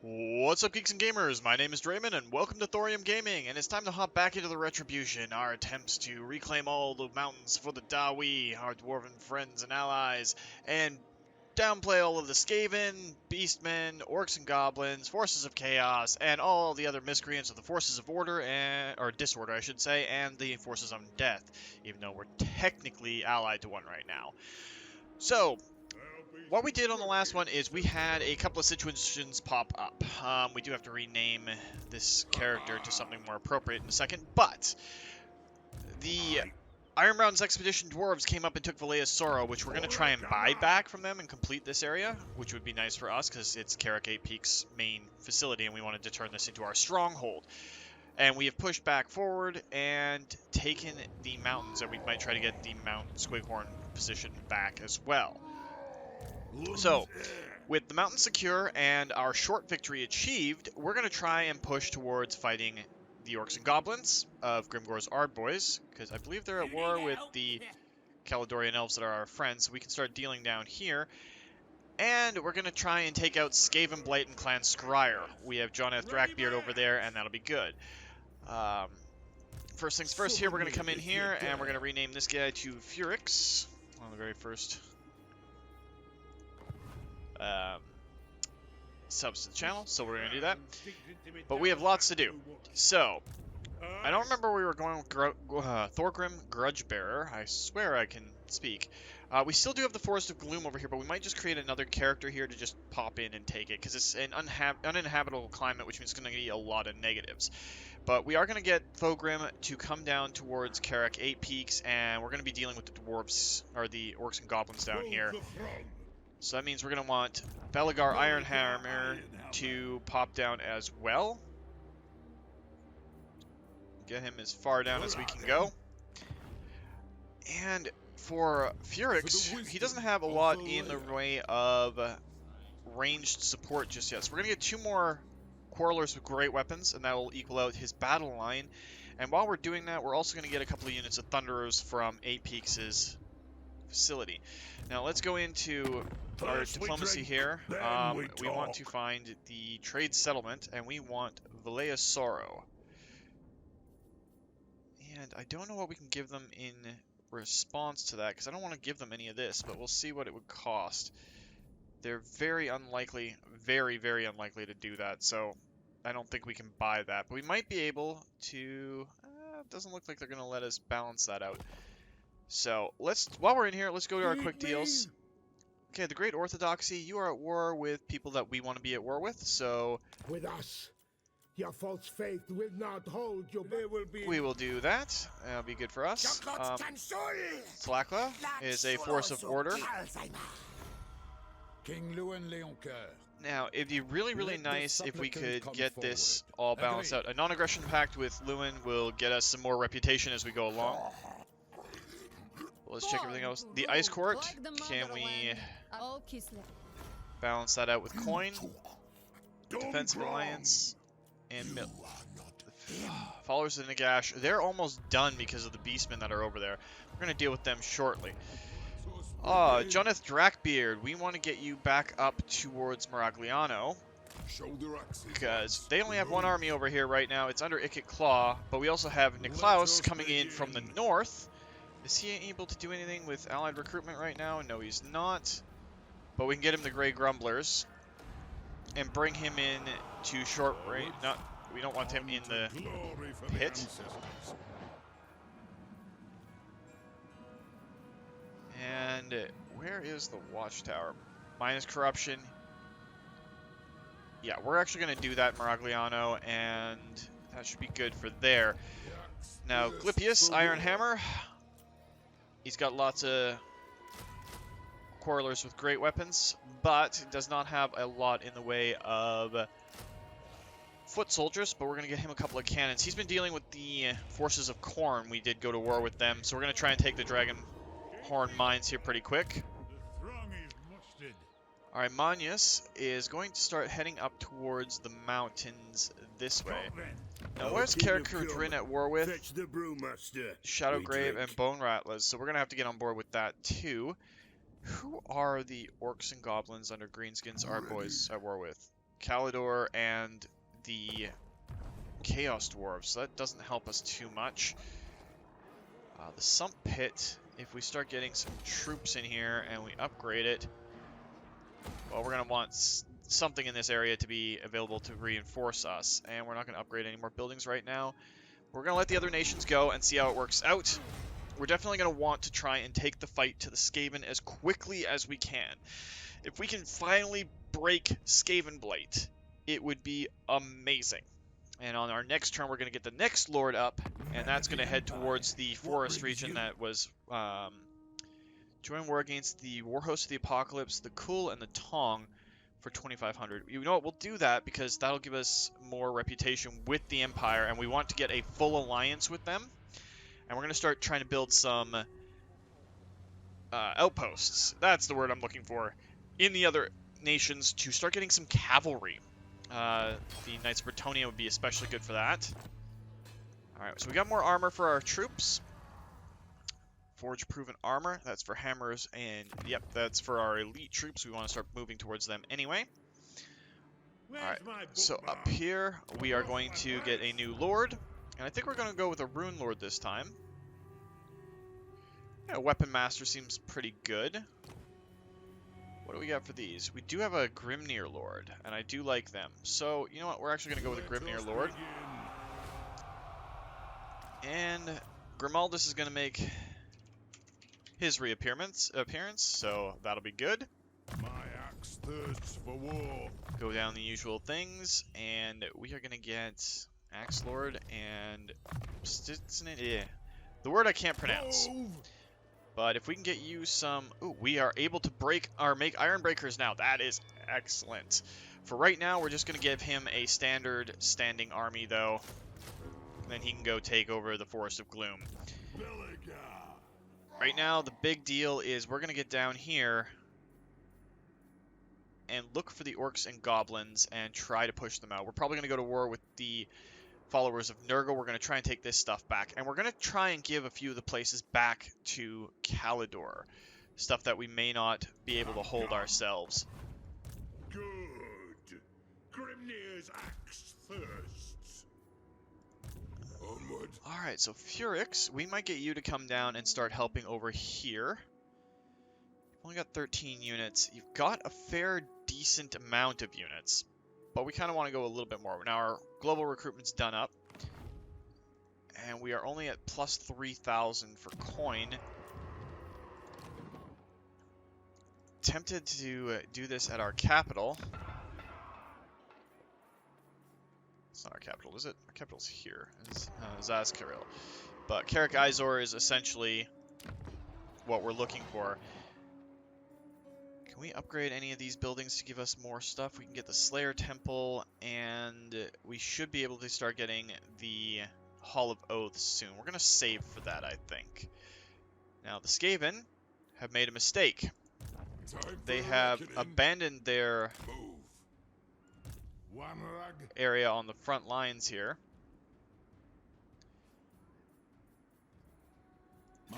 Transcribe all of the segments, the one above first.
What's up, geeks and gamers? My name is Drementfh, and welcome to Thorium Gaming, and it's time to hop back into the Retribution, our attempts to reclaim all the mountains for the Dawi, our dwarven friends and allies, and downplay all of the Skaven, beastmen, orcs and goblins, forces of chaos, and all the other miscreants of the forces of order, or disorder I should say, and the forces of death, even though we're technically allied to one right now. So, what we did on the last one is we had a couple of situations pop up. We do have to rename this character to something more appropriate in a second, but the Iron Mountains Expedition Dwarves came up and took Valea's Sorrow, which we're going to try and buy back from them and complete this area, which would be nice for us because it's Karak 8 Peak's main facility, and we wanted to turn this into our stronghold. And we have pushed back forward and taken the mountains, and we might try to get the Mount Squighorn position back as well. So, with the mountain secure and our short victory achieved, we're going to try and push towards fighting the Orcs and Goblins of Grimgor's Ardboys, because I believe they're at war with the Caledorian Elves that are our friends, so we can start dealing down here. And we're going to try and take out Skavenblight and Clan Scryer. We have Joneth Drakbeard over there, and that'll be good. First things first here, we're going to come in here, and we're going to rename this guy to Furix, one of the very first subs to the channel, so we're going to do that. But we have lots to do. So, I don't remember where we were going with Thorgrim Grudgebearer. I swear I can speak. We still do have the Forest of Gloom over here, but we might just create another character here to just pop in and take it, because it's an uninhabitable climate, which means it's going to be a lot of negatives. But we are going to get Thorgrim to come down towards Karak 8 Peaks, and we're going to be dealing with the dwarves, or the orcs and goblins down here. So that means we're going to want Belagar Ironhammer to pop down as well. Get him as far down as we can go. And for Furix, he doesn't have a lot in the way of ranged support just yet. So we're going to get 2 more Quarrelers with great weapons, and that will equal out his battle line. And while we're doing that, we're also going to get a couple of units of Thunderers from 8 Peaks' facility. Now let's go into our diplomacy here. We want to find the trade settlement, and we want Valea's Sorrow. And I don't know what we can give them in response to that, because I don't want to give them any of this, but we'll see what it would cost. They're very unlikely, very, very unlikely to do that, so I don't think we can buy that. But we might be able to... it doesn't look like they're going to let us balance that out. So, while we're in here, let's go to our quick deals. Okay, the Great Orthodoxy, you are at war with people that we want to be at war with, so... With us, your false faith will not hold your... We will do that. That'll be good for us. Tlakla is a force of order. King Lewin Leoncoeur. Now, it'd be really, really nice if we could get this all balanced out. A non-aggression pact with Lewin will get us some more reputation as we go along. Let's check everything else. The Ice Court, can we balance that out with coin? Defensive Alliance, and Followers of Nagash. They're almost done because of the beastmen that are over there. We're going to deal with them shortly. Joneth Drakbeard, we want to get you back up towards Maragliano, because they only have 1 army over here right now. It's under Ikit Claw, but we also have Niclaus coming in from the north. Is he able to do anything with allied recruitment right now? No, he's not. But we can get him the Grey Grumblers and bring him in to short range. We don't want him in the pit. And where is the watchtower? Minus corruption. Yeah, we're actually going to do that, Maragliano, and that should be good for there. Now, Glypius, Ironhammer. He's got lots of Quarrelers with great weapons, but does not have a lot in the way of foot soldiers, but we're going to get him a couple of cannons. He's been dealing with the forces of Khorne. We did go to war with them, so we're going to try and take the Dragon Horn mines here pretty quick. Alright, Manius is going to start heading up towards the mountains this way. Now, where's Karak Drin at war with? Shadowgrave and Bone Rattlers, so we're going to have to get on board with that too. Who are the Orcs and Goblins under Greenskin's Ardboys at war with? Kalidor and the Chaos Dwarves, so that doesn't help us too much. The Sump Pit, if we start getting some troops in here and we upgrade it, well, we're going to want something in this area to be available to reinforce us, and we're not going to upgrade any more buildings right now. We're going to let the other nations go and see how it works out. We're definitely going to want to try and take the fight to the Skaven as quickly as we can. If we can finally break Skavenblight, it would be amazing. And on our next turn, we're going to get the next Lord up, and that's going to head towards the forest region that was join war against the Warhost of the Apocalypse, the Kul, and the Tong for 2,500. You know what? We'll do that because that'll give us more reputation with the Empire, and we want to get a full alliance with them. And we're going to start trying to build some outposts. That's the word I'm looking for. In the other nations to start getting some cavalry. The Knights of Bretonnia would be especially good for that. Alright, so we got more armor for our troops. Forge-proven armor. That's for hammers, and yep, that's for our elite troops. We want to start moving towards them anyway. Alright, so up here, we are going to get a new Lord. And I think we're going to go with a Rune Lord this time. Yeah, Weapon Master seems pretty good. What do we got for these? We do have a Grimnir Lord, and I do like them. So, you know what? We're actually going to go with a Grimnir Lord. And Grimaldus is going to make his reappearance, so that'll be good. My axe thirsts for war. Go down the usual things, and we are going to get Axe Lord and... yeah. The word I can't pronounce. But if we can get you some... Ooh, we are able to make Iron Breakers now. That is excellent. For right now, we're just going to give him a standard standing army, though. And then he can go take over the Forest of Gloom. Right now, the big deal is we're going to get down here and look for the Orcs and Goblins and try to push them out. We're probably going to go to war with the followers of Nurgle. We're going to try and take this stuff back. And we're going to try and give a few of the places back to Kalidor. Stuff that we may not be able to hold ourselves. Good. Grimnir's axe thirsts. Onward. Alright, so Furix, we might get you to come down and start helping over here. You've only got 13 units. You've got a fair, decent amount of units. But we kind of want to go a little bit more. Now our global recruitment's done up. And we are only at plus 3,000 for coin. Tempted to do this at our capital. It's not our capital, is it? Our capital's here. It's Zazkaril. But Karak Izor is essentially what we're looking for. Can we upgrade any of these buildings to give us more stuff? We can get the Slayer Temple, and we should be able to start getting the Hall of Oaths soon. We're going to save for that, I think. Now, the Skaven have made a mistake. They have abandoned their area on the front lines here. My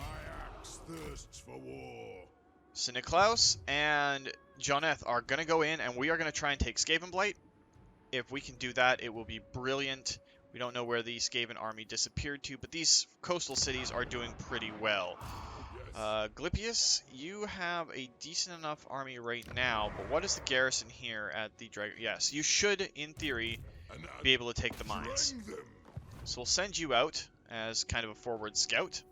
axe thirsts for war. So Niclaus and Joneth are going to go in, and we are going to try and take Skavenblight. If we can do that, it will be brilliant. We don't know where the Skaven army disappeared to, but these coastal cities are doing pretty well. Glypius, you have a decent enough army right now, but what is the garrison here at the Dragon? Yes, you should, in theory, be able to take the mines. So we'll send you out as kind of a forward scout.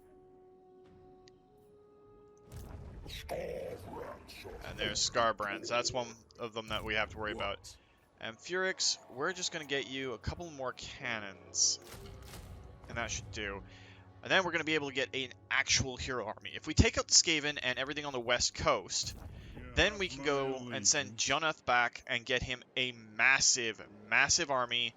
And there's Scarbrands. That's one of them that we have to worry about. And Furix, we're just going to get you a couple more cannons. And that should do. And then we're going to be able to get an actual hero army. If we take out the Skaven and everything on the west coast, then we can go and send Joneth back and get him a massive, massive army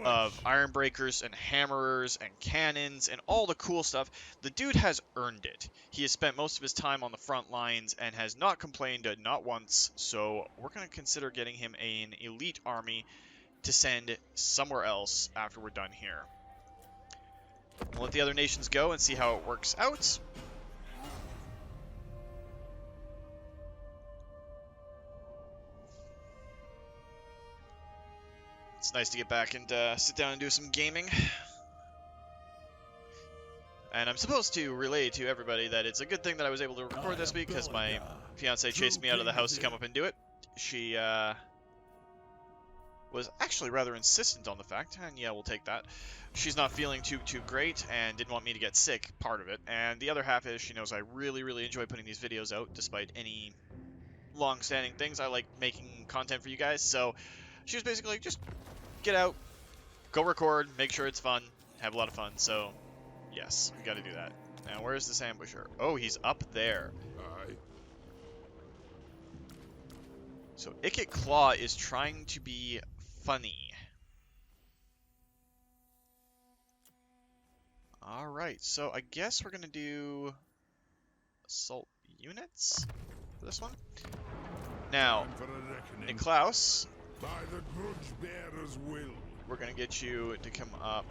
of Iron Breakers and Hammerers and Cannons and all the cool stuff. The dude has earned it. He has spent most of his time on the front lines and has not complained not once, so we're going to consider getting him an elite army to send somewhere else after we're done here. We'll let the other nations go and see how it works out. It's nice to get back and sit down and do some gaming. And I'm supposed to relay to everybody that it's a good thing that I was able to record this week, because my fiance chased me out of the house to come up and do it. She was actually rather insistent on the fact, and yeah, we'll take that. She's not feeling too great and didn't want me to get sick, part of it. And the other half is she knows I really enjoy putting these videos out, despite any long-standing things. I like making content for you guys, so she was basically like, just get out, go record, make sure it's fun, have a lot of fun. So yes, we gotta do that. Now, where's this ambusher? Oh, he's up there. Aye. So Ikit Claw is trying to be funny. Alright, so I guess we're gonna do assault units for this one. Now, Niclaus, By the grudge bearer's will. we're gonna get you to come up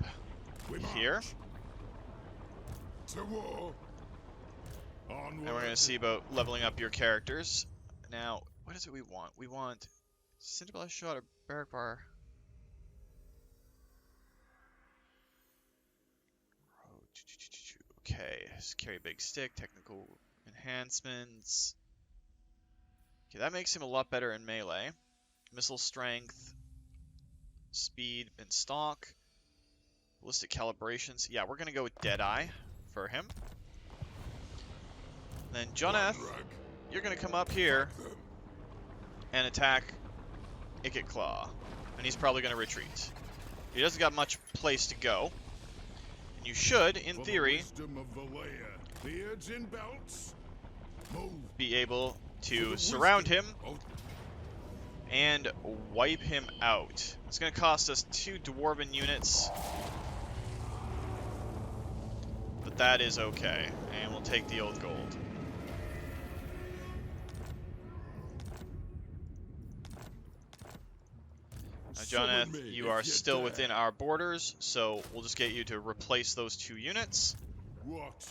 We here. march. To war. And we're going to see about leveling up your characters. Now, what is it we want? We want Cinderbella Shot or Barrack Bar. Okay, carry big stick, technical enhancements. Okay, that makes him a lot better in melee. Missile strength, speed, and stock. Ballistic calibrations. Yeah, we're going to go with Deadeye for him. Then Joneth, you're going to come up here and attack Ikit Claw. And he's probably going to retreat. He doesn't got much place to go. And you should, in theory, be able to surround him and wipe him out. It's going to cost us 2 Dwarven units. But that is okay. And we'll take the old gold. Now, Joneth, you are still within our borders, so we'll just get you to replace those 2 units. What?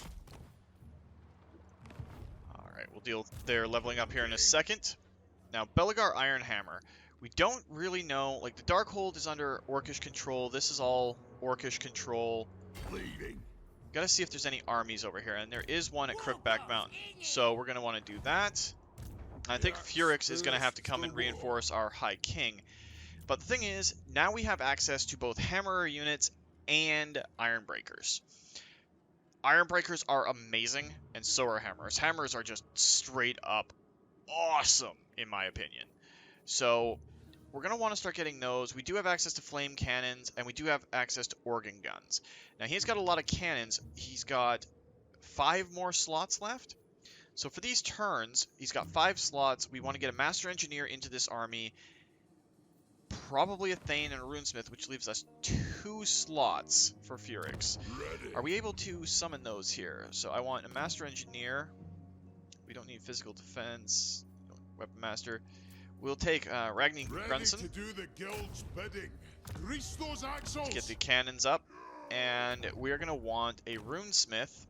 Alright, we'll deal with their leveling up here in a second. Now, Belagar Ironhammer. We don't really know, like, the Darkhold is under Orcish control. This is all Orcish control. Bleeding. Gotta see if there's any armies over here, and there is one at Crookback Mountain. So we're gonna want to do that. I think Furix is gonna have to come and reinforce our High King. But the thing is, now we have access to both Hammerer units and Ironbreakers. Ironbreakers are amazing, and so are Hammerers. Hammerers are just straight up awesome, in my opinion. So we're going to want to start getting those. We do have access to flame cannons, and we do have access to organ guns. Now, he's got a lot of cannons. He's got 5 more slots left. So for these turns, he's got 5 slots. We want to get a Master Engineer into this army, probably a Thane and a Runesmith, which leaves us 2 slots for Furix. Are we able to summon those here? So I want a Master Engineer. We don't need physical defense. Weapon Master. We'll take Ragni Grunson to do the guild's bidding. Grease those axles. to get the cannons up. And we're going to want a Runesmith.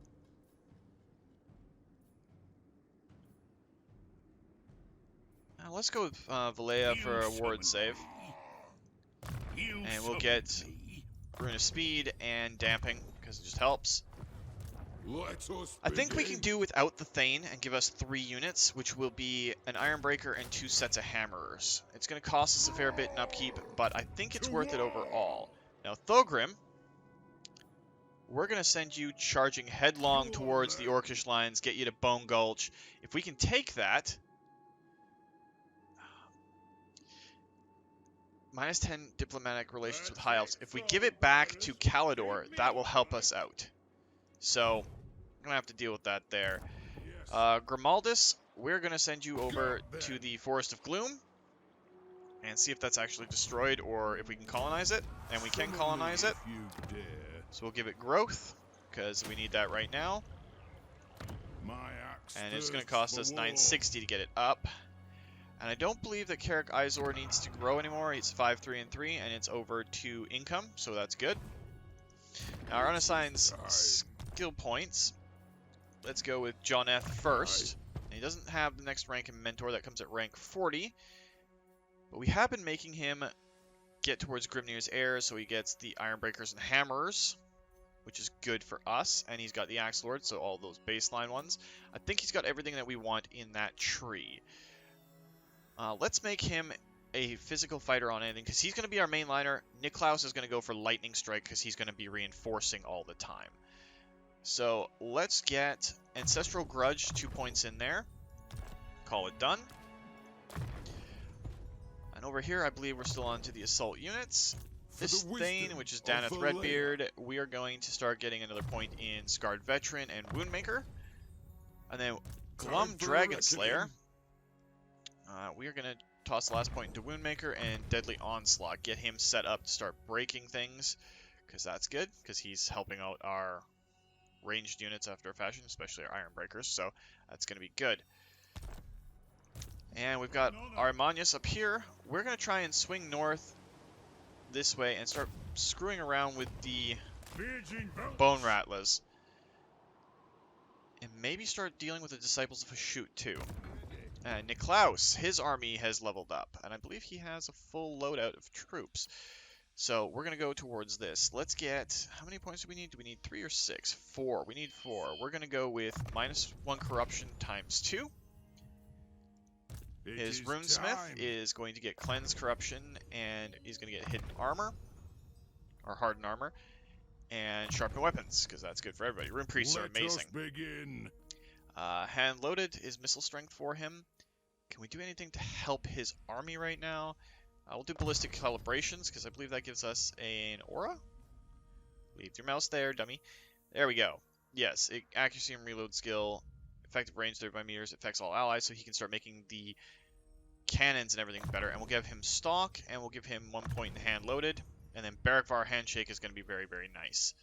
Now let's go with Valea for a ward save. And we'll get Rune of Speed and Damping, because it just helps. I think we can do without the Thane and give us 3 units, which will be an Ironbreaker and 2 sets of Hammerers. It's going to cost us a fair bit in upkeep, but I think it's worth it overall. Now, Thogrim, we're going to send you charging headlong towards the Orcish lines, get you to Bone Gulch. If we can take that, minus 10 diplomatic relations with High Elves. If we give it back to Kalidor, that will help us out. So, I'm going to have to deal with that there. Grimaldus, we're going to send you over to the Forest of Gloom and see if that's actually destroyed or if we can colonize it. And we can colonize it. So we'll give it growth, because we need that right now. And it's going to cost us 960 to get it up. And I don't believe that Carrick Izor needs to grow anymore. It's 5, 3, and 3, and it's over 2 income, so that's good. Now, our unassigned skill points. Let's go with Joneth first. And he doesn't have the next rank in Mentor. That comes at rank 40. But we have been making him get towards Grimnir's heir, so he gets the Ironbreakers and Hammers, which is good for us. And he's got the Axe Lord, so all those baseline ones. I think he's got everything that we want in that tree. Let's make him a physical fighter on anything, because he's going to be our mainliner. Niclaus is going to go for Lightning Strike, because he's going to be reinforcing all the time. So let's get Ancestral Grudge, 2 points in there. Call it done. And over here, I believe we're still on to the assault units. This Thane, which is Joneth Drakbeard, we are going to start getting another point in Scarred Veteran and Woundmaker. And then Glum Dragon Slayer. We are going to toss the last point into Woundmaker and Deadly Onslaught. Get him set up to start breaking things, because that's good, because he's helping out our ranged units after a fashion, especially our Ironbreakers, so that's going to be good. And we've got Armanius up here. We're going to try and swing north this way and start screwing around with the Bone Rattlers. And maybe start dealing with the Disciples of Hashut too. Niclaus, his army has leveled up, and I believe he has a full loadout of troops. So we're going to go towards this. Let's get, how many points do we need? Do we need 3 or 6? 4. We need 4. We're going to go with -1 corruption times 2. His Runesmith is going to get Cleanse Corruption, and he's going to get Hidden Armor, or Hardened Armor, and Sharpen Weapons, because that's good for everybody. Rune Priests are amazing. Hand Loaded is Missile Strength for him. Can we do anything to help his army right now? We'll do Ballistic Calibrations, because I believe that gives us an aura. Leave your mouse there, dummy. There we go. Yes, accuracy and reload skill, effective range 35 meters, affects all allies, so he can start making the cannons and everything better. And we'll give him Stalk, and we'll give him 1 point in Hand Loaded. And then Barakvar Handshake is going to be very, very nice.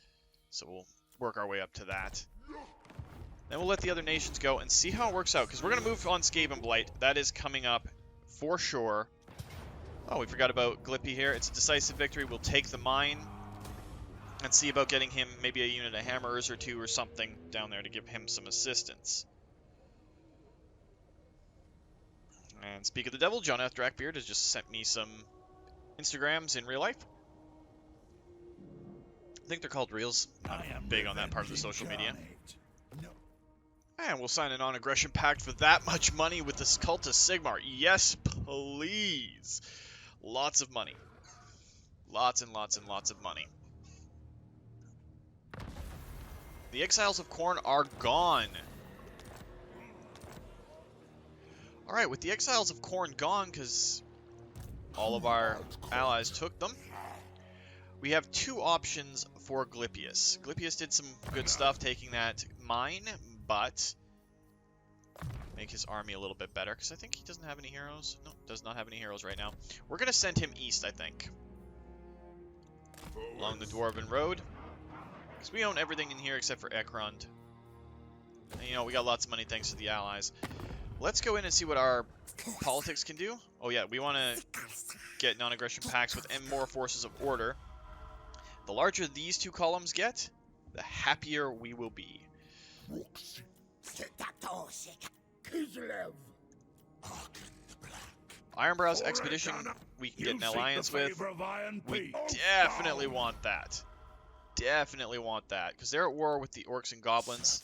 So we'll work our way up to that. Then we'll let the other nations go and see how it works out, because we're going to move on Skavenblight. That is coming up for sure. Oh, we forgot about Glippy here. It's a decisive victory. We'll take the mine and see about getting him maybe a unit of hammers or 2 or something down there to give him some assistance. And speak of the devil, Joneth Drakbeard has just sent me some Instagrams in real life. I think they're called Reels. I'm big on that part of the social media. And we'll sign a non-aggression pact for that much money with the Cult of Sigmar. Yes, please. Lots of money. Lots and lots and lots of money. The Exiles of Khorne are gone. Alright, with the Exiles of Khorne gone, because all of our allies took them, we have 2 options for Glippius. Glippius did some good stuff taking that mine, but make his army a little bit better, because I think he doesn't have any heroes. No, does not have any heroes right now. We're going to send him east, I think, along the Dwarven Road, because we own everything in here except for Ekrund. And, you know, we got lots of money thanks to the allies. Let's go in and see what our politics can do. Oh yeah, we want to get non-aggression pacts with more forces of order. The larger these 2 columns get, the happier we will be. Ironbrow's Expedition, we can get an alliance with. We definitely want that. Definitely want that, because they're at war with the Orcs and Goblins,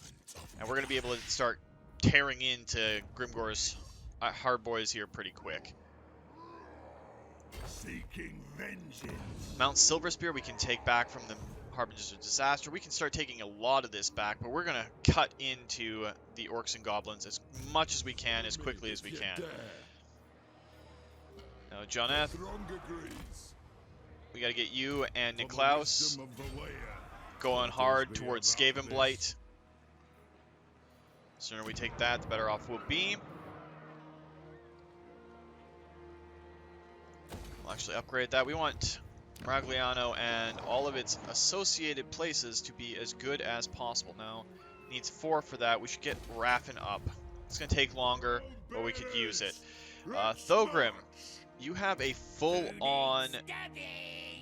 and we're going to be able to start tearing into Grimgor's hard boys here pretty quick. Seeking vengeance. Mount Silverspear we can take back from the Harbingers of Disaster. We can start taking a lot of this back, but we're going to cut into the Orcs and Goblins as much as we can, as quickly as we can. Now, Joneth, we got to get you and Niclaus going hard towards Skavenblight. The sooner we take that, the better off we'll be. We'll actually upgrade that. We want Maragliano and all of its associated places to be as good as possible. Now, needs 4 for that. We should get Raffin up. It's going to take longer, but we could use it. Thogrim, you have a full-on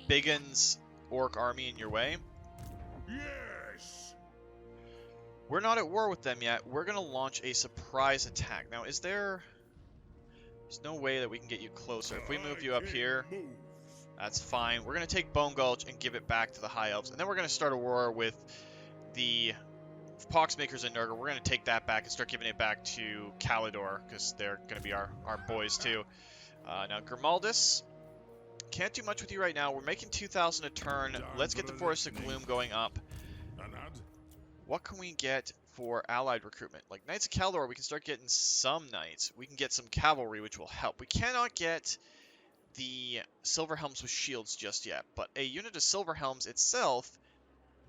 Biggins Orc army in your way. Yes. We're not at war with them yet. We're going to launch a surprise attack. Now, there's no way that we can get you closer. If we move you up here, That's fine. We're going to take Bone Gulch and give it back to the High Elves. And then we're going to start a war with the Poxmakers in Nurgle. We're going to take that back and start giving it back to Kalidor, because they're going to be our boys too. Now, Grimaldus, can't do much with you right now. We're making 2,000 a turn. Let's get the Forest of Gloom going up. What can we get for allied recruitment? Like Knights of Kalidor, we can start getting some knights. We can get some cavalry, which will help. We cannot get the Silver Helms with shields just yet, but a unit of Silver Helms itself,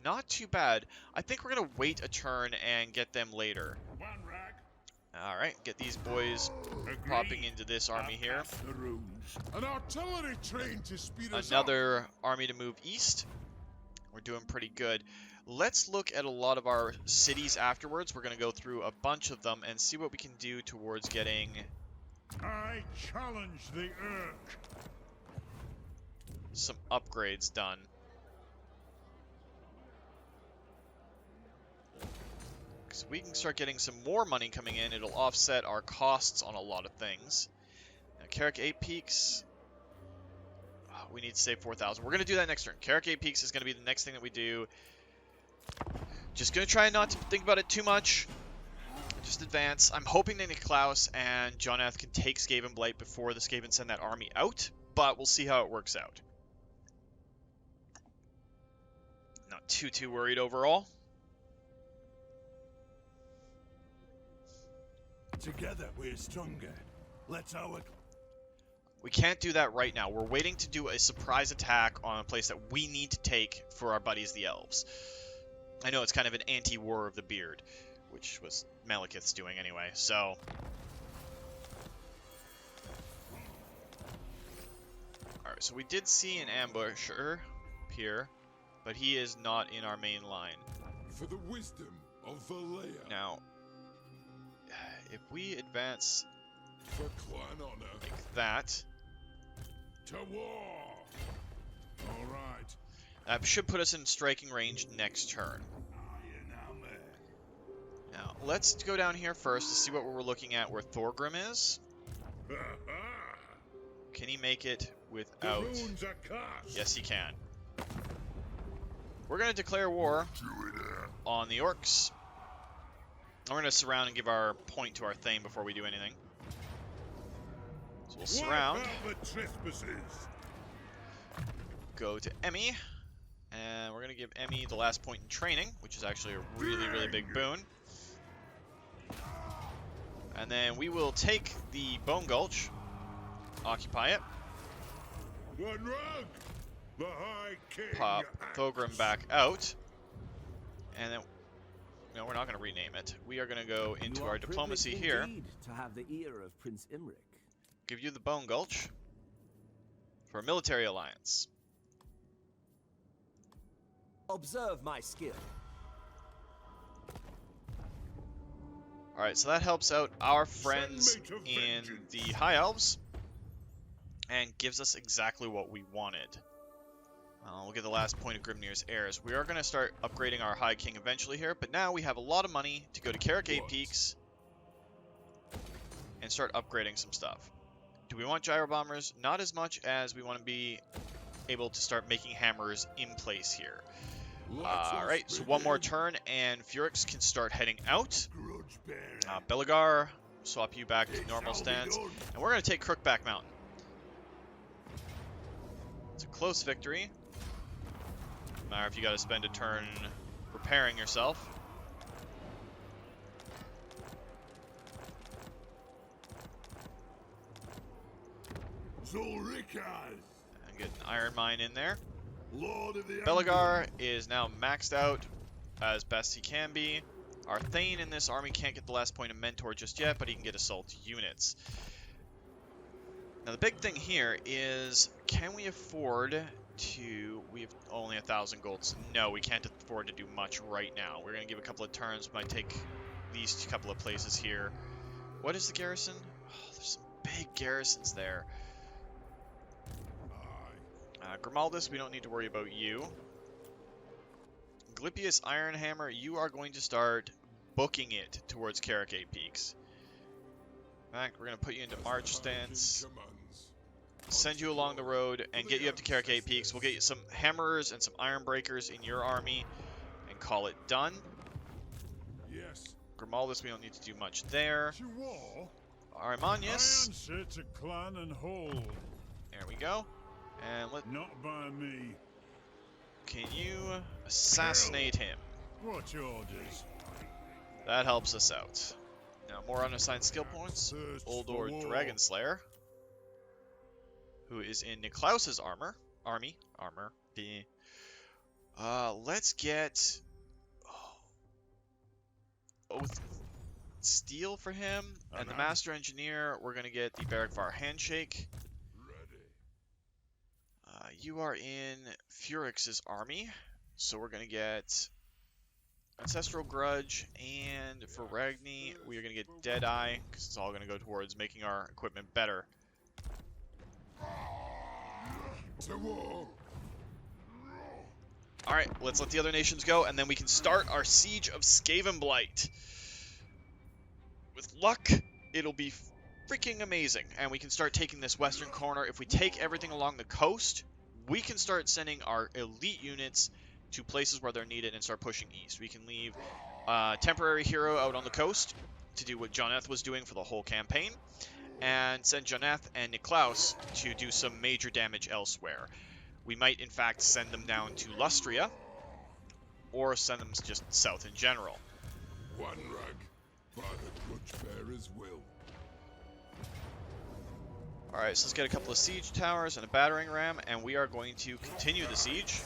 not too bad. I think we're going to wait a turn and get them later. Alright, get these boys popping into this army here. Another army to move east. We're doing pretty good. Let's look at a lot of our cities afterwards. We're going to go through a bunch of them and see what we can do towards getting... I challenge the Orc. Some upgrades done. So we can start getting some more money coming in. It'll offset our costs on a lot of things. Now, Carrick 8 Peaks. Oh, we need to save 4,000. We're going to do that next turn. Carrick 8 Peaks is going to be the next thing that we do. Just going to try not to think about it too much. Just advance. I'm hoping that Niclaus and Joneth can take Skavenblight before the Skaven send that army out, but we'll see how it works out. Not too worried overall. Together we're stronger. Let's how it. We can't do that right now. We're waiting to do a surprise attack on a place that we need to take for our buddies the Elves. I know it's kind of an anti-War of the Beard, which was Malekith's doing anyway, so... Alright, so we did see an ambusher here, but he is not in our main line. For the wisdom of Valea. Now, if we advance for clan honor. Like that... To war! Alright. That should put us in striking range next turn. Now, let's go down here first to see what we're looking at where Thorgrim is. Can he make it without... Yes, he can. We're going to declare war on the Orcs. And we're going to surround and give our point to our Thane before we do anything. So we'll surround. Go to Emmy. And we're going to give Emmy the last point in training, which is actually a really big boon. And then we will take the Bone Gulch, occupy it, pop Thorgrim back out, and then, no, we're not going to rename it. We are going to go into our diplomacy here, to have the ear of Prince Imric. Give you the Bone Gulch for a military alliance. Observe my skill. Alright, so that helps out our friends in the High Elves and gives us exactly what we wanted. We'll get the last point of Grimnir's heirs. We are going to start upgrading our High King eventually here, but now we have a lot of money to go to Carrick 8 Peaks and start upgrading some stuff. Do we want gyro bombers? Not as much as we want to be able to start making hammers in place here. Alright, so one more turn and Furix can start heading out. Belagar, swap you back to normal stance. And we're going to take Crookback Mountain. It's a close victory. No matter if you got to spend a turn preparing yourself. And get an Iron Mine in there. Belagar is now maxed out as best he can be. Our Thane in this army can't get the last point of Mentor just yet, but he can get assault units. Now the big thing here is, can we afford to... We have only 1,000 gold, so no, we can't afford to do much right now. We're going to give a couple of turns, might take these couple of places here. What is the garrison? Oh, there's some big garrisons there. Grimaldus, we don't need to worry about you. Glypius Ironhammer, you are going to start booking it towards Carrick 8 Peaks. In fact, we're going to put you into march stance. send you along the road and get you up to Caracate Peaks. We'll get you some hammerers and some iron breakers in your army and call it done. Yes. Grimaldus, we don't need to do much there. To war. Armanius. I answer to clan and hold. There we go. And Not by me. can you assassinate him? What orders? That helps us out. Now, more unassigned skill points. Thirst Old for Lord war. Dragon Slayer, who is in Niclaus's armor. Let's get Oath Steel for him, and the Master Engineer. We're gonna get the Barrackvar Handshake. Ready. You are in Furix's army, so we're gonna get Ancestral Grudge, and for Ragni, we are going to get Deadeye, because it's all going to go towards making our equipment better. To war. Alright, let's let the other nations go, and then we can start our siege of Skavenblight. With luck, it'll be freaking amazing, and we can start taking this western corner. If we take everything along the coast, we can start sending our elite units to places where they're needed and start pushing east. We can leave temporary hero out on the coast to do what Joneth was doing for the whole campaign, and send Joneth and Niclaus to do some major damage elsewhere. We might, in fact, send them down to Lustria, or send them just south in general. One rag by the grudge bearer's will. Alright, so let's get a couple of siege towers and a battering ram, and we are going to continue the siege.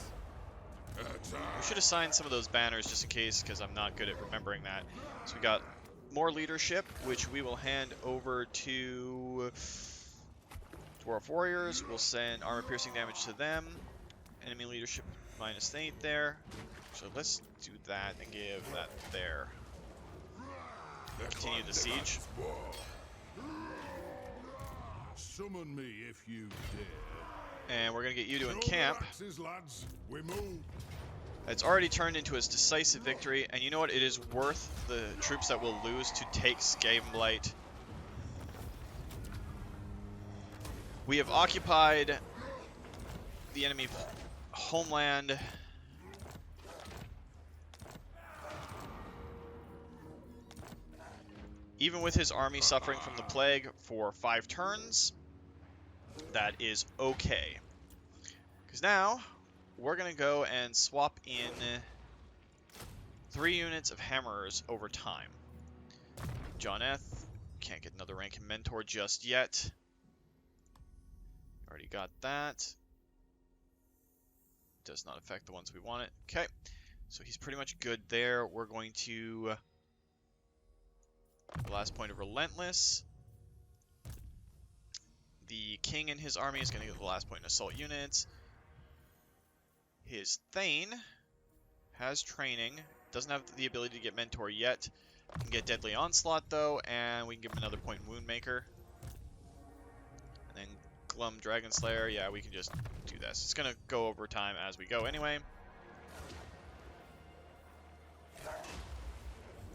We should assign some of those banners just in case, because I'm not good at remembering that. So we got more leadership, which we will hand over to Dwarf Warriors. We'll send armor-piercing damage to them. Enemy leadership -8 there. So let's do that and give that there. Continue the siege. Summon me if you dare. And we're going to get you to encamp. Axes, lads. We move. It's already turned into a decisive victory, and you know what? It is worth the troops that we'll lose to take Skavenblight. We have occupied the enemy homeland. Even with his army suffering from the plague for 5 turns, that is okay. Because now, we're going to go and swap in 3 units of hammerers over time. Joneth, can't get another rank in Mentor just yet. Already got that. Does not affect the ones we want it. Okay, so he's pretty much good there. We're going to... the last point of Relentless. The king and his army is going to get the last point in assault units. His Thane has training. Doesn't have the ability to get Mentor yet. Can get Deadly Onslaught though, and we can give him another point in Woundmaker. And then Glum Dragon Slayer, yeah, we can just do this. It's going to go over time as we go anyway.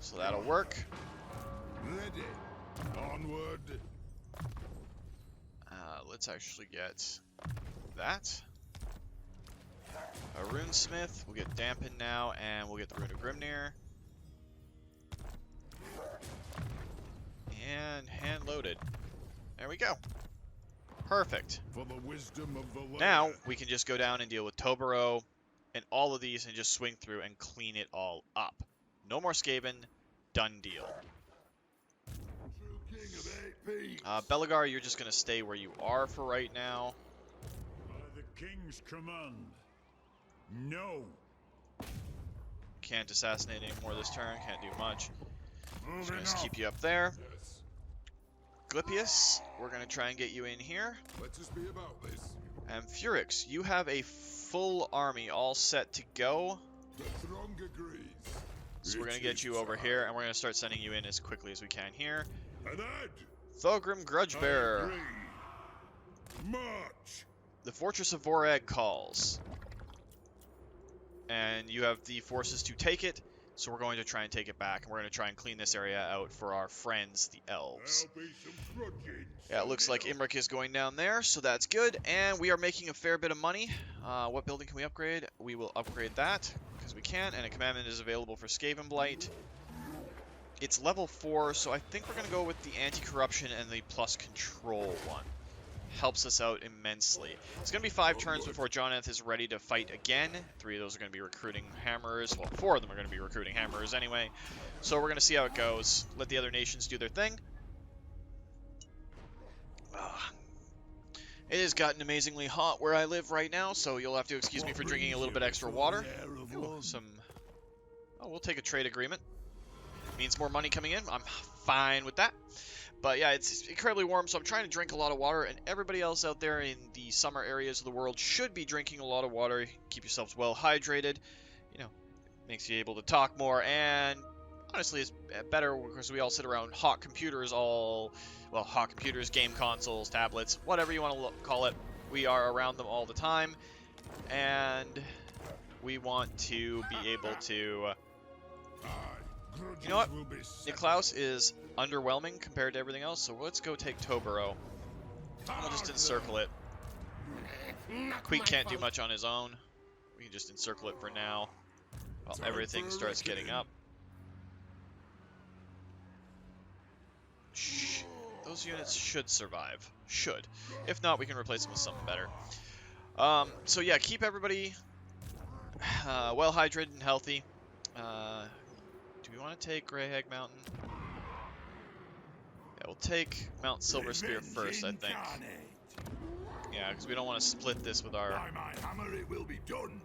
So that'll work. Ready. Onward. Let's actually get that. A Runesmith. We'll get Dampen now, and we'll get the Rune of Grimnir. And hand loaded. There we go. Perfect. For the wisdom of the land. Now we can just go down and deal with Tobero and all of these and just swing through and clean it all up. No more Skaven. Done deal. Belegar, you're just going to stay where you are for right now. By the king's command. No. Can't assassinate anymore this turn. Can't do much. Just going to Moving keep you up there. Yes. Glypius, we're going to try and get you in here. Let us be about this. And Furix, you have a full army all set to go. The throng agrees. So we're going to get you over here, and we're going to start sending you in as quickly as we can here. And add. Thogrim Grudgebearer. March. The Fortress of Vorag calls. And you have the forces to take it, So we're going to try and take it back, and we're going to try and clean this area out for our friends, the elves. There'll be some grudging. Yeah, it looks like Imric is going down there, so that's good. And we are making a fair bit of money. What building can we upgrade? We will upgrade that, because we can, and a commandment is available for Skavenblight. It's level 4, so I think we're going to go with the anti-corruption and the plus control one. Helps us out immensely. It's going to be 5 turns before Joneth is ready to fight again. 3 of those are going to be recruiting hammers. Well, 4 of them are going to be recruiting hammers anyway. So we're going to see how it goes. Let the other nations do their thing. It has gotten amazingly hot where I live right now, so you'll have to excuse me for drinking a little bit extra water. Ooh, we'll take a trade agreement. Means more money coming in. I'm fine with that. But yeah, it's incredibly warm, so I'm trying to drink a lot of water, and everybody else out there in the summer areas of the world should be drinking a lot of water. Keep yourselves well hydrated. You know, makes you able to talk more, and honestly, it's better because we all sit around hot computers hot computers, game consoles, tablets, whatever you want to call it. We are around them all the time, and we want to be able to... You know what? Niclaus is underwhelming compared to everything else, so let's go take Tobero. We'll just encircle it. Queek can't do much on his own. We can just encircle it for now while everything starts getting up. Those units should survive. Should. If not, we can replace them with something better. So yeah, keep everybody well hydrated and healthy. Do we want to take Greyhag Mountain? Yeah, we'll take Mount Silver Spear first, I think. Yeah, because we don't want to split this with our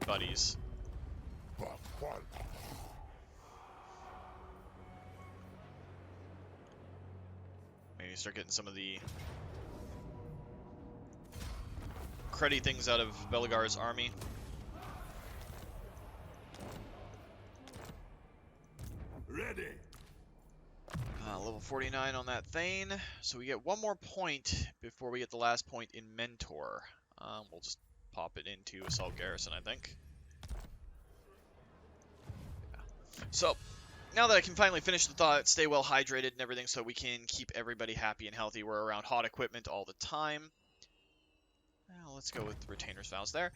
buddies. Maybe start getting some of the cruddy things out of Belegar's army. Ready. Level 49 on that Thane, so we get one more point before we get the last point in Mentor. We'll just pop it into Assault Garrison, I think. Yeah. So, now that I can finally finish the thought, stay well hydrated and everything so we can keep everybody happy and healthy. We're around hot equipment all the time. Well, let's go with the Retainer's Vows there.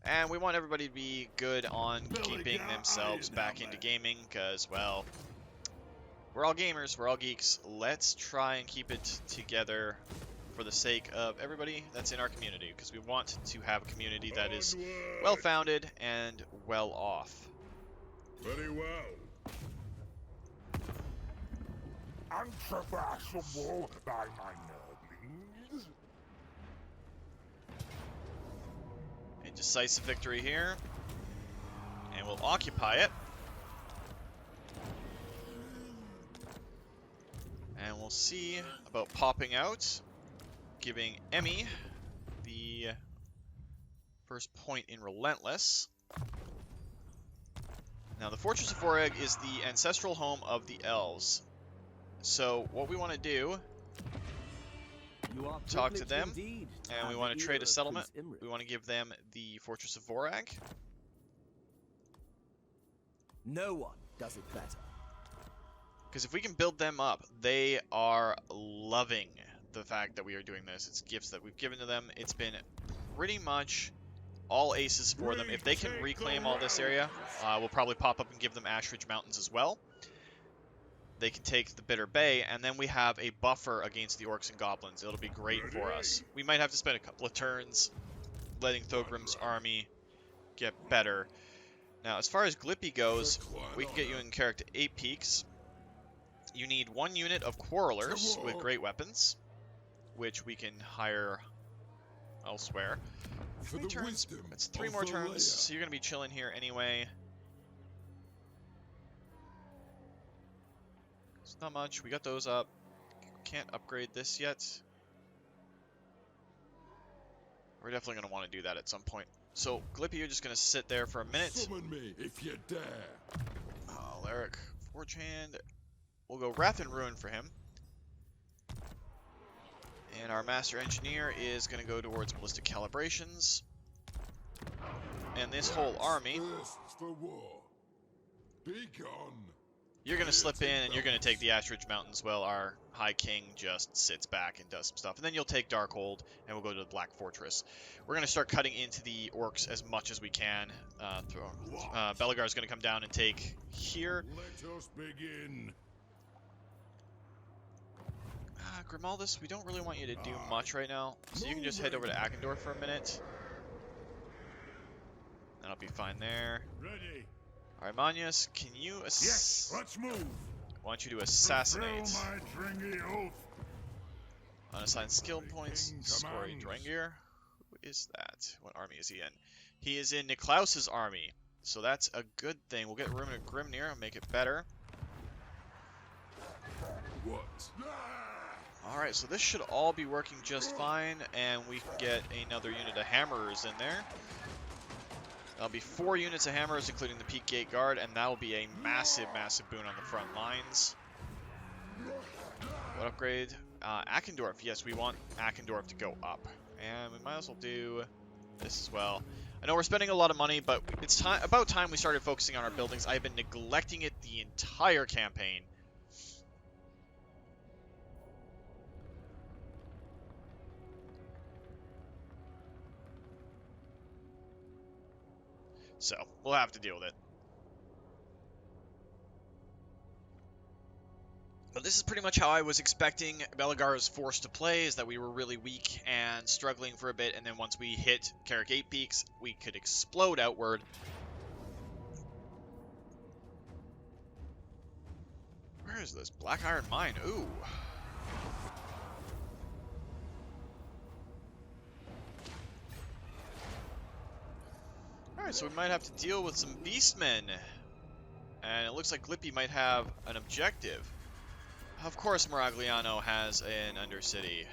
And we want everybody to be good on keeping themselves back into gaming, because, well, we're all gamers, we're all geeks. Let's try and keep it together for the sake of everybody that's in our community, because we want to have a community that is well-founded and well-off. Very well. Unsurpassable by my nurglings. A decisive victory here. And we'll occupy it. And we'll see about popping out, giving Emmy the first point in Relentless. Now, the Fortress of Vorag is the ancestral home of the elves. So, what we want to do, talk to them, and we want to trade a settlement. We want to give them the Fortress of Vorag. No one does it better. Because if we can build them up, they are loving the fact that we are doing this. It's gifts that we've given to them. It's been pretty much all aces for them. If they can reclaim all this area, we'll probably pop up and give them Ashridge Mountains as well. They can take the Bitter Bay, and then we have a buffer against the Orcs and Goblins. It'll be great for us. We might have to spend a couple of turns letting Thogrim's army get better. Now, as far as Glippy goes, we can get you in character 8 peaks. You need 1 unit of Quarrelers with great weapons, which we can hire elsewhere. For the wisdom It's 3 of more the turns, layer. so you're going to be chilling here anyway. It's not much. We got those up. Can't upgrade this yet. We're definitely going to want to do that at some point. So, Glippy, you're just going to sit there for a minute. Summon me if you dare. Alaric, Forge Hand. We'll go Wrath and Ruin for him. And our Master Engineer is going to go towards Ballistic Calibrations. And this whole army Fists for war. Begone. You're going to slip in and you're going to take the Ashridge Mountains while our High King just sits back and does some stuff. And then you'll take Darkhold and we'll go to the Black Fortress. We're going to start cutting into the Orcs as much as we can. Belegar's going to come down and take here. Let us begin. Grimaldus, we don't really want you to do much right now. So you can just head over to Akendor for a minute. That'll be fine there. Ready. Alright, Manius, can you Yes, let's move. I want you to assassinate. Fulfill my dringy oath. Unassigned skill points. King Scory commands. Drengir. Who is that? What army is he in? He is in Niclaus's army. So that's a good thing. We'll get Ruin of Grimnir and make it better. What? Alright, so this should all be working just fine, and we can get another unit of hammerers in there. That'll be 4 units of hammers, including the Peak Gate Guard, and that'll be a massive, massive boon on the front lines. What upgrade? Akendorf. Yes, we want Akendorf to go up. And we might as well do this as well. I know we're spending a lot of money, but it's about time we started focusing on our buildings. I've been neglecting it the entire campaign. So, we'll have to deal with it. But this is pretty much how I was expecting Belegar's force to play, is that we were really weak and struggling for a bit, and then once we hit Carrick 8 Peaks, we could explode outward. Where is this? Black Iron Mine. Ooh. Alright, so we might have to deal with some beastmen. And it looks like Glippy might have an objective. Of course Miragliano has an Undercity.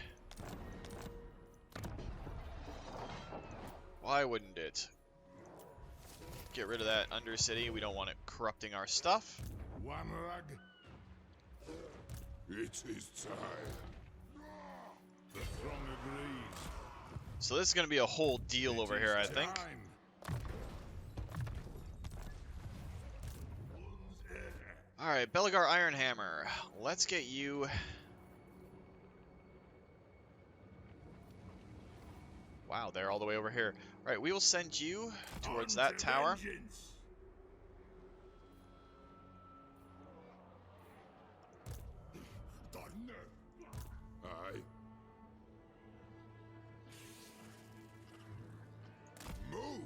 Why wouldn't it? Get rid of that Undercity. We don't want it corrupting our stuff. Wanrag. It is time. The throng agrees. So this is going to be a whole deal over here, I think. Alright, Belegar Ironhammer. Let's get you... Wow, they're all the way over here. Alright, we will send you towards that tower. Aye. Move.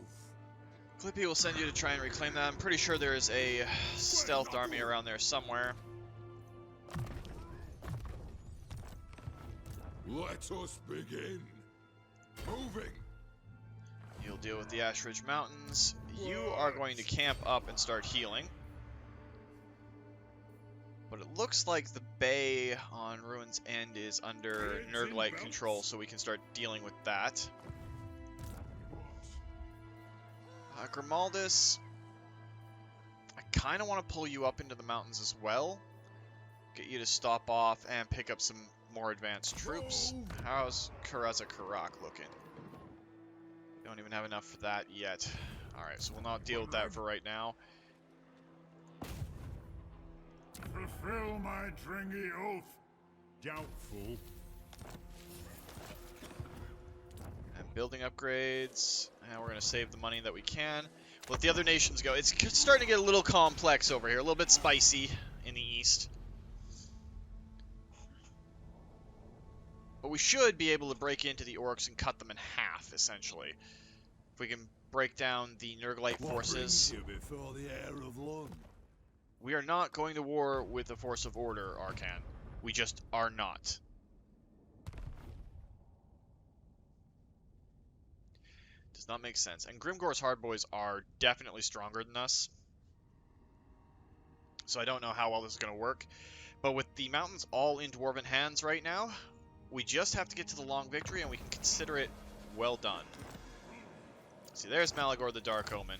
Clippy will send you to try and reclaim that. I'm pretty sure there is a stealth army around there somewhere. Let us begin. Moving. You'll deal with the Ashridge Mountains. You are going to camp up and start healing. But it looks like the bay on Ruin's End is under Nurgle control, so we can start dealing with that. Grimaldus, I kind of want to pull you up into the mountains as well. Get you to stop off and pick up some more advanced troops. How's Karaza Karak looking? Don't even have enough for that yet. Alright, so we'll not deal with that for right now. Fulfill my dringy oath. Doubtful. And building upgrades. And we're going to save the money that we can. Let the other nations go. It's starting to get a little complex over here. A little bit spicy in the east. But we should be able to break into the Orcs and cut them in half, essentially. If we can break down the Nurglite forces. Before the heir of Lund? We are not going to war with the Force of Order, Arcan. We just are not. Does not make sense. And Grimgor's Hardboys are definitely stronger than us. So I don't know how well this is going to work. But with the mountains all in Dwarven hands right now, we just have to get to the long victory and we can consider it well done. See, there's Malagor the Dark Omen.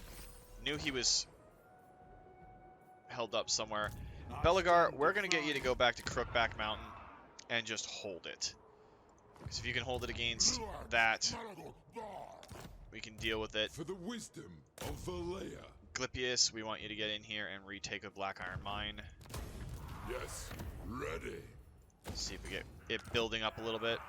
Knew he was held up somewhere. Belegar, we're going to get you to go back to Crookback Mountain and just hold it. Because if you can hold it against that, we can deal with it. For the wisdom of Valea. Glypius, we want you to get in here and retake a Black Iron Mine. Yes, ready. See if we get it building up a little bit.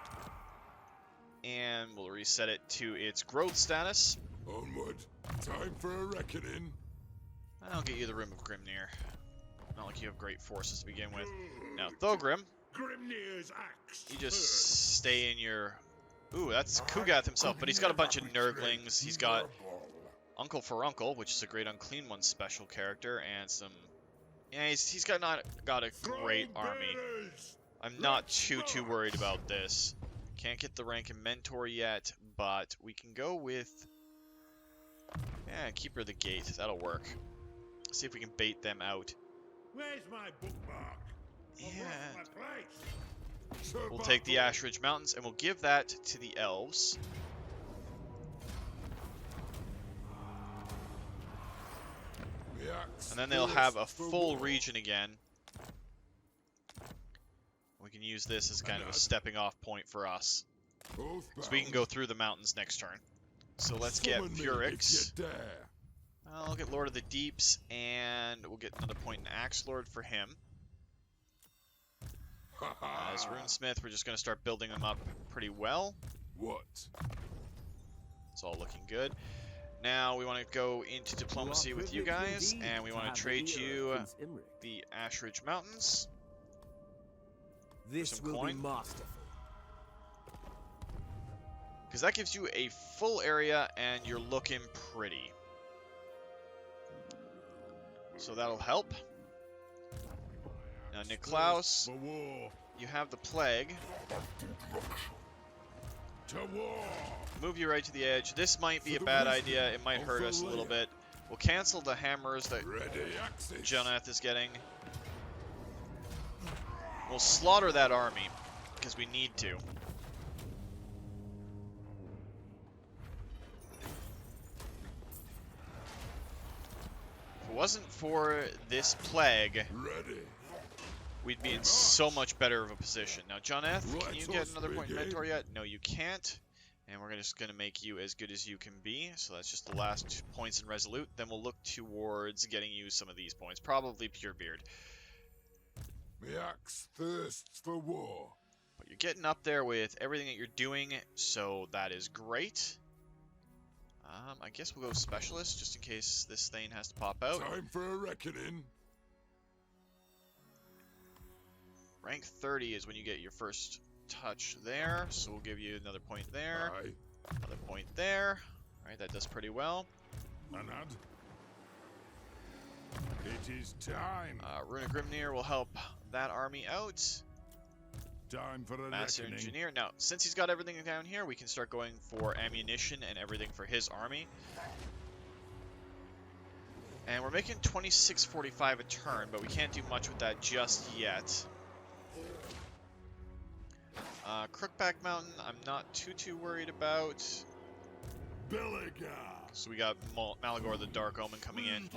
And we'll reset it to its growth status. Onward. Time for a reckoning. I'll get you the Rim of Grimnir. Not like you have great forces to begin with. Now, Thogrim, Grimnir's axe. you just stay in your... Ooh, that's Kugath himself, but he's got a bunch of Nurglings. He's got Uncle Furuncle, which is a great Unclean One special character, and some... Yeah, he's got a great army. I'm not too worried about this. Can't get the rank in Mentor yet, but we can go with... Yeah, Keeper of the Gate. That'll work. See if we can bait them out. Where's my bookmark? Yeah. My place. We'll take the Ashridge Mountains, and we'll give that to the Elves. And then they'll have a full region again. We can use this as kind of a stepping off point for us. So we can go through the mountains next turn. So let's get Furix. I'll get Lord of the Deeps, and we'll get another point in Axe Lord for him. As Runesmith, we're just going to start building them up pretty well. What? It's all looking good. Now we want to go into diplomacy with you guys, and we want to trade you the Ashridge Mountains. This will be masterful. Because that gives you a full area, and you're looking pretty. So that'll help. Now, Niclaus, you have the Plague. To war. Move you right to the edge. This might be a bad idea. It might hurt us a little bit. We'll cancel the hammers that Joneth is getting. We'll slaughter that army, because we need to. If it wasn't for this plague, we'd be in so much better of a position. Now, Joneth, can you get another point in Mentor yet? No, you can't. And we're just going to make you as good as you can be. So that's just the last points in Resolute. Then we'll look towards getting you some of these points. Probably Purebeard. The axe thirsts for war. But you're getting up there with everything that you're doing, so that is great. I guess we'll go Specialist, just in case this thing has to pop out. Time for a reckoning. Rank 30 is when you get your first touch there, so we'll give you another point there. Aye. Another point there. Alright, that does pretty well. Anad. It is time. Rune of Grimnir will help that army out. Time for a Master reckoning. Engineer. Now, since he's got everything down here, we can start going for ammunition and everything for his army. And we're making 2645 a turn, but we can't do much with that just yet. Crookback Mountain, I'm not too worried about. So we got Malagor the Dark Omen coming in.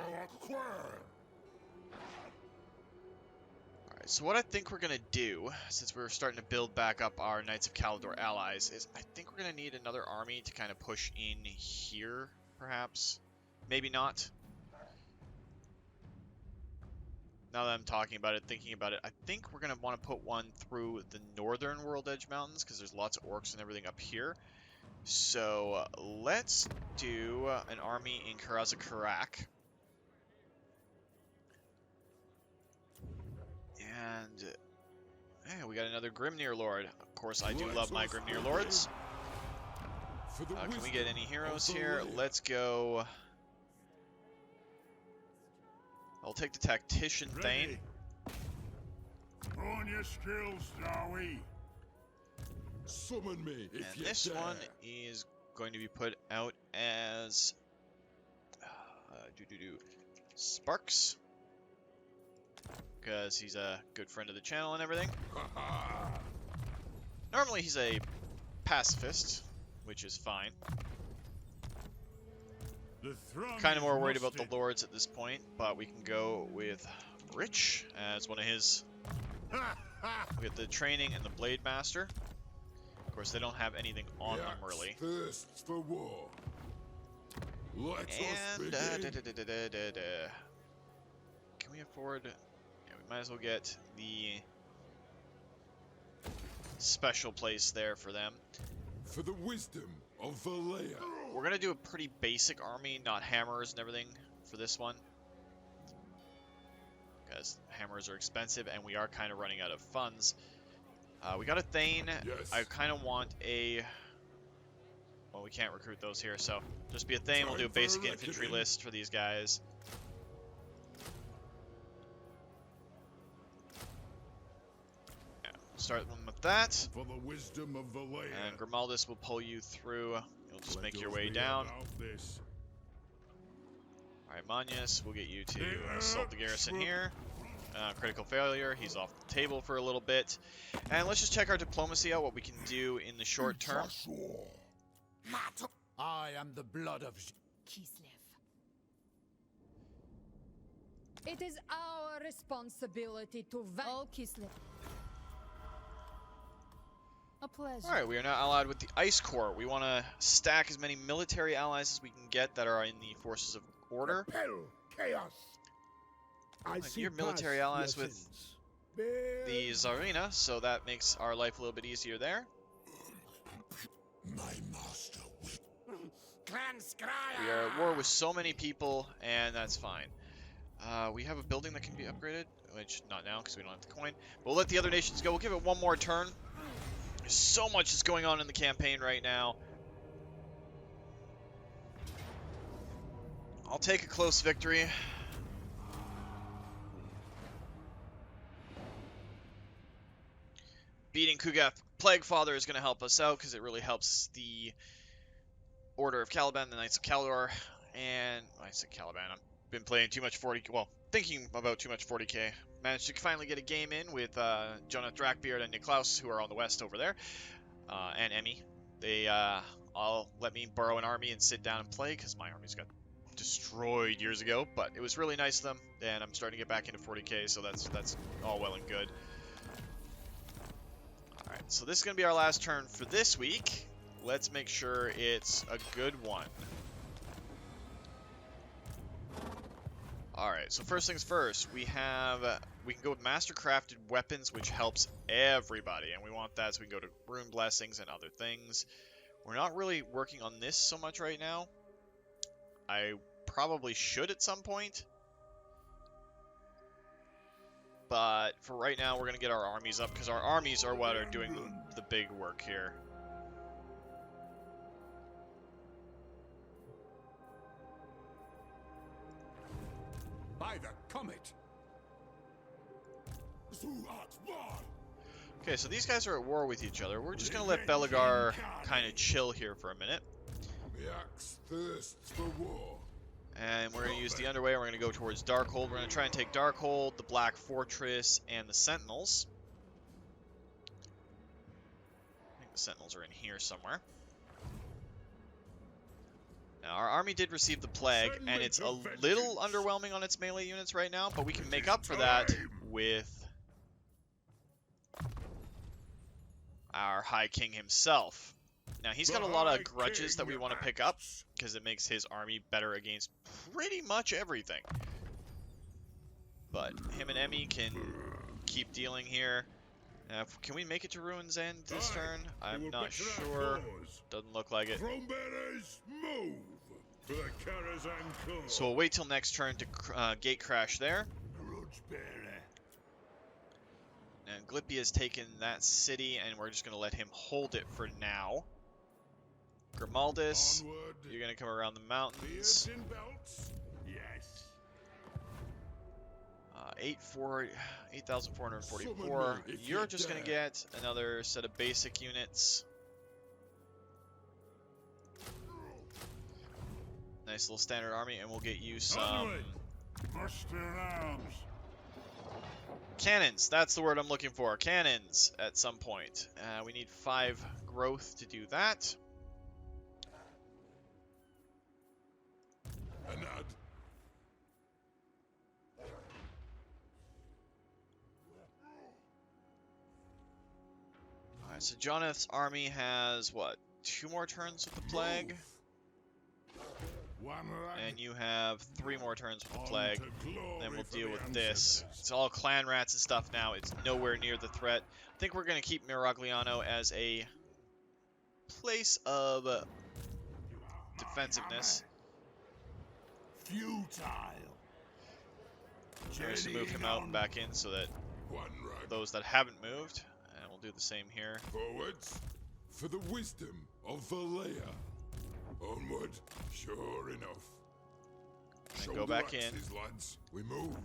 Alright, so what I think we're going to do, since we're starting to build back up our Knights of Caledor allies, is I think we're going to need another army to kind of push in here, perhaps. Maybe not. Now that I'm talking about it, thinking about it, I think we're going to want to put one through the northern World Edge Mountains, because there's lots of orcs and everything up here. So, let's do an army in Karazakarak. And, yeah, we got another Grimnir Lord. Of course, I do love my Grimnir Lords. Can we get any heroes here? Let's go... I'll take the Tactician Thane. On your skills, Zowie. Summon me if And this one is going to be put out as Sparks, because he's a good friend of the channel and everything. Normally he's a pacifist, which is fine. Kind of more worried about the lords at this point, but we can go with Rich as one of his. We get the training and the Blade Master. Of course, they don't have anything on them really. Thirsts for war. Let us And begin. can we afford? Yeah, we might as well get the special place there for them. For the wisdom of Valea. We're gonna do a pretty basic army, not hammers and everything for this one, because hammers are expensive and we are kind of running out of funds. We got a Thane. Yes. I kind of want a... Well, we can't recruit those here, so just be a Thane. We'll do a basic infantry list for these guys. Yeah, we'll start them with that. For the wisdom of Valea. And Grimaldus will pull you through. You'll just Let make your us way be down. about this. Alright, Manius, we'll get you to assault the garrison here. Critical failure, he's off the table for a little bit. And let's just check our diplomacy out, what we can do in the short term. I am the blood of Kislev. It is our responsibility to Oh, Kislev. A pleasure. Alright, we are now allied with the Ice Corps. We want to stack as many military allies as we can get that are in the forces of order. Repel chaos. I Like, see you're military past allies your with sins. Bear the Tsarina, so that makes our life a little bit easier there. My master will. We are at war with so many people, and that's fine. We have a building that can be upgraded, which not now because we don't have the coin. But we'll let the other nations go. We'll give it one more turn. There's so much that's going on in the campaign right now. I'll take a close victory. Beating Kugath Plaguefather is going to help us out because it really helps the Order of Caliban, the Knights of Kalador, and I said Caliban. I've been playing too much 40. Well, thinking about too much 40k. Managed to finally get a game in with Joneth Drakbeard and Niclaus, who are on the west over there, and Emmy. They all let me borrow an army and sit down and play because my armies got destroyed years ago. But it was really nice of them, and I'm starting to get back into 40k, so that's all well and good. All right, so this is gonna be our last turn for this week. Let's make sure it's a good one. Alright, so first things first, we can go with master crafted weapons, which helps everybody, and we want that so we can go to rune blessings and other things. We're not really working on this so much right now. I probably should at some point. But for right now, we're going to get our armies up, because our armies are what are doing the big work here. by the comet. Okay, so these guys are at war with each other. We're just going to let Belegar kind of chill here for a minute. The axe thirsts for war. And we're going to use the underway. We're going to go towards Darkhold. We're going to try and take Darkhold, the Black Fortress, and the Sentinels. I think the Sentinels are in here somewhere. Now, our army did receive the Plague, and it's a little underwhelming on its melee units right now, but we can make up for that with our High King himself. Now, he's got a lot of grudges that we want to pick up, because it makes his army better against pretty much everything. But him and Emmy can keep dealing here. Can we make it to Ruin's End this turn? I'm not sure. Doesn't look like it. Move for the Karazhan. So we'll wait till next turn to gate crash there. And Glippy has taken that city, and we're just going to let him hold it for now. Grimaldus, you're going to come around the mountains. Yes. 8,444. You're just going to get another set of basic units. Nice little standard army, and we'll get you some cannons. That's the word I'm looking for. Cannons at some point. We need 5 growth to do that. Anad. Alright, so Joneth's army has, what, 2 more turns with the Plague? And you have 3 more turns with the plague. Then we'll deal with this. ancestors. It's all clan rats and stuff now. It's nowhere near the threat. I think we're going to keep Miragliano as a place of defensiveness. Futile. Just to move him out and back in so that One rug. those that haven't moved, and we'll do the same here. Forwards. For the wisdom of Valea. Onward. Sure enough. And go back in. Axes, lads. We move.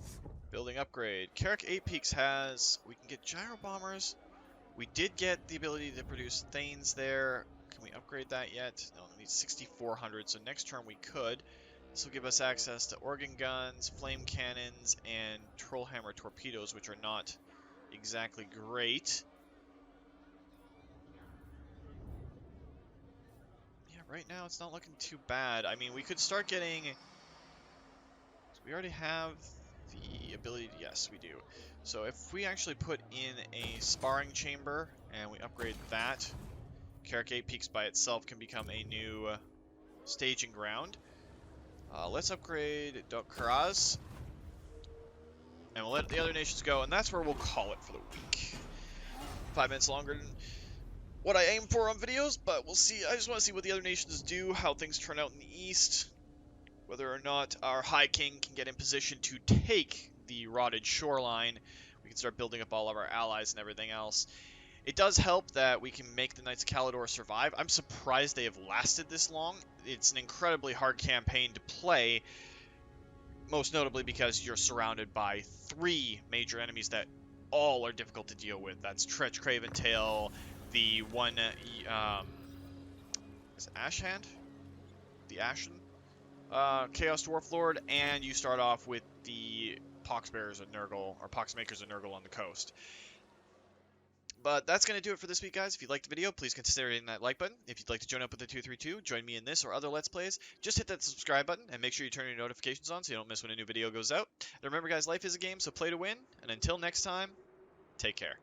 Building upgrade. Carrick 8 Peaks has... We can get gyro bombers. We did get the ability to produce Thanes there. Can we upgrade that yet? No, we need 6,400, so next turn we could. This will give us access to organ guns, flame cannons, and trollhammer torpedoes, which are not exactly great. Yeah, right now it's not looking too bad. I mean, we could start getting... We already have the ability to... Yes, we do. So if we actually put in a sparring chamber and we upgrade that, Carrick 8 Peaks by itself can become a new staging ground. Let's upgrade Dokraz, and we'll let the other nations go, and that's where we'll call it for the week. 5 minutes longer than what I aim for on videos, but we'll see. I just want to see what the other nations do, how things turn out in the east, whether or not our High King can get in position to take the rotted shoreline. We can start building up all of our allies and everything else. It does help that we can make the Knights of Caledor survive. I'm surprised they have lasted this long. It's an incredibly hard campaign to play, most notably because you're surrounded by 3 major enemies that all are difficult to deal with. That's Tretch Craventail, the one, is it Ashhand? The Ashen? Chaos Dwarf Lord, and you start off with the Poxbearers of Nurgle, or Poxmakers of Nurgle on the coast. But that's going to do it for this week, guys. If you liked the video, please consider hitting that like button. If you'd like to join up with the 232, join me in this or other Let's Plays, just hit that subscribe button and make sure you turn your notifications on so you don't miss when a new video goes out. And remember, guys, life is a game, so play to win. And until next time, take care.